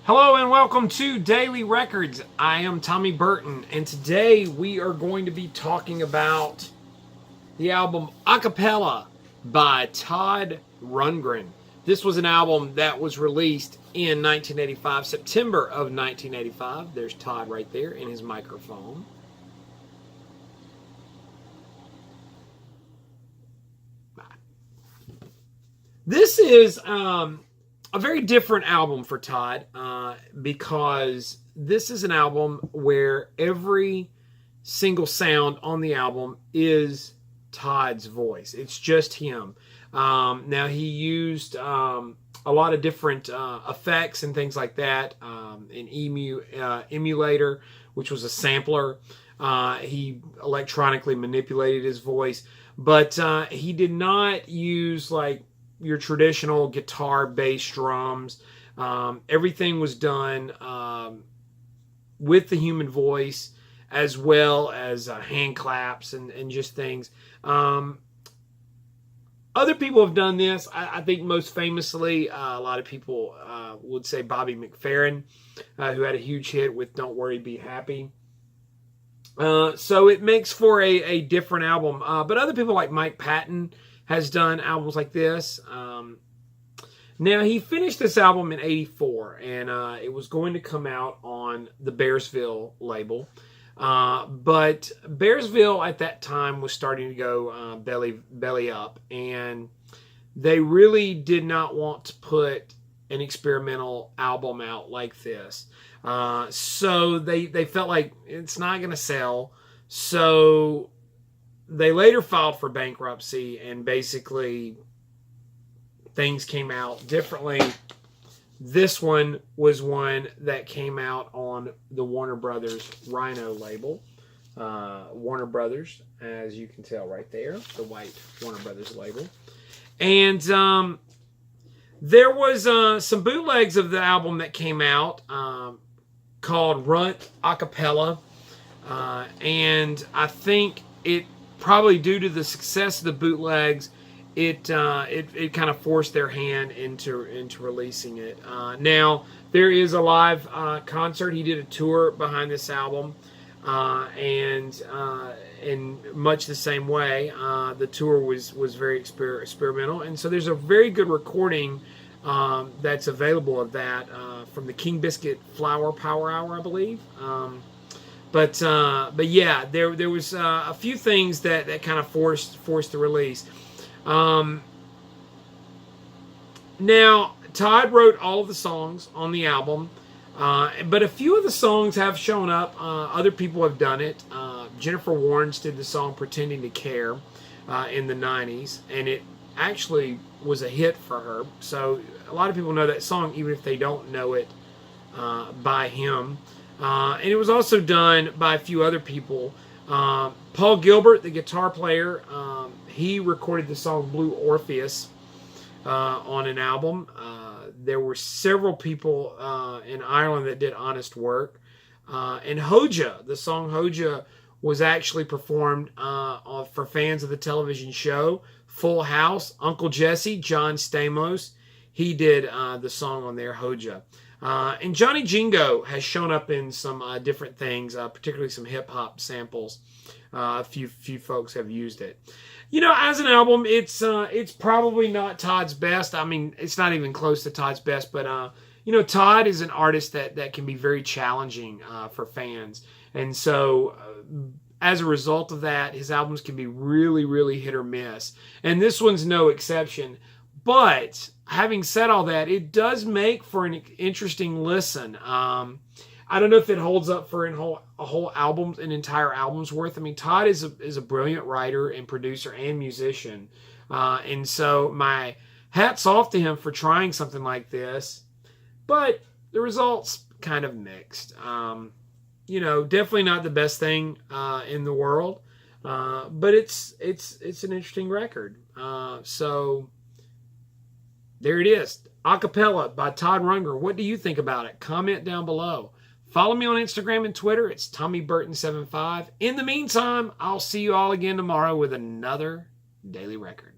Hello and welcome to Daily Records. I am Tommy Burton, and today we are going to be talking about the album Cappella by Todd Rundgren. This was an album that was released in 1985, September of 1985. There's Todd right there in his microphone. This is a very different album for Todd because this is an album where every single sound on the album is Todd's voice. It's just him. Now, he used a lot of different effects and things like that. An emulator, which was a sampler. He electronically manipulated his voice, but he did not use like your traditional guitar, bass, drums. Everything was done with the human voice, as well as hand claps and just things. Other people have done this. I think most famously, a lot of people would say Bobby McFerrin, who had a huge hit with Don't Worry, Be Happy. So it makes for a different album. But other people like Mike Patton has done albums like this. Now, he finished this album in '84, and it was going to come out on the Bearsville label. But Bearsville at that time was starting to go belly up, and they really did not want to put an experimental album out like this. So they felt like it's not going to sell. So they later filed for bankruptcy, and basically things came out differently. This one was one that came out on the Warner Brothers Rhino label. Warner Brothers, as you can tell right there, the white Warner Brothers label. And there was some bootlegs of the album that came out called Runt Acapella. And I think it probably due to the success of the bootlegs, it kind of forced their hand into releasing it. Now there is a live concert. He did a tour behind this album, and in much the same way, the tour was very experimental. And so there's a very good recording that's available of that from the King Biscuit Flower Power Hour, I believe. But yeah, there was a few things that kind of forced the release. Now, Todd wrote all of the songs on the album, but a few of the songs have shown up. Other people have done it. Jennifer Warnes did the song Pretending to Care in the 90s, and it actually was a hit for her. So a lot of people know that song, even if they don't know it by him. And it was also done by a few other people. Paul Gilbert, the guitar player, he recorded the song Blue Orpheus on an album. There were several people in Ireland that did honest work. And Hoja, the song Hoja, was actually performed for fans of the television show Full House. Uncle Jesse, John Stamos, he did the song on there, Hoja. And Johnny Jingo has shown up in some different things, particularly some hip-hop samples. A few folks have used it. You know, as an album, it's probably not Todd's best. I mean, it's not even close to Todd's best. But, you know, Todd is an artist that can be very challenging for fans. And so as a result of that, his albums can be really, really hit or miss. And this one's no exception. But having said all that, it does make for an interesting listen. I don't know if it holds up for an entire album's worth. I mean, Todd is a brilliant writer and producer and musician, and so my hats off to him for trying something like this. But the results kind of mixed. You know, definitely not the best thing in the world, but it's an interesting record. So there it is, Acapella by Todd Rundgren. What do you think about it? Comment down below. Follow me on Instagram and Twitter. It's TommyBurton75. In the meantime, I'll see you all again tomorrow with another Daily Record.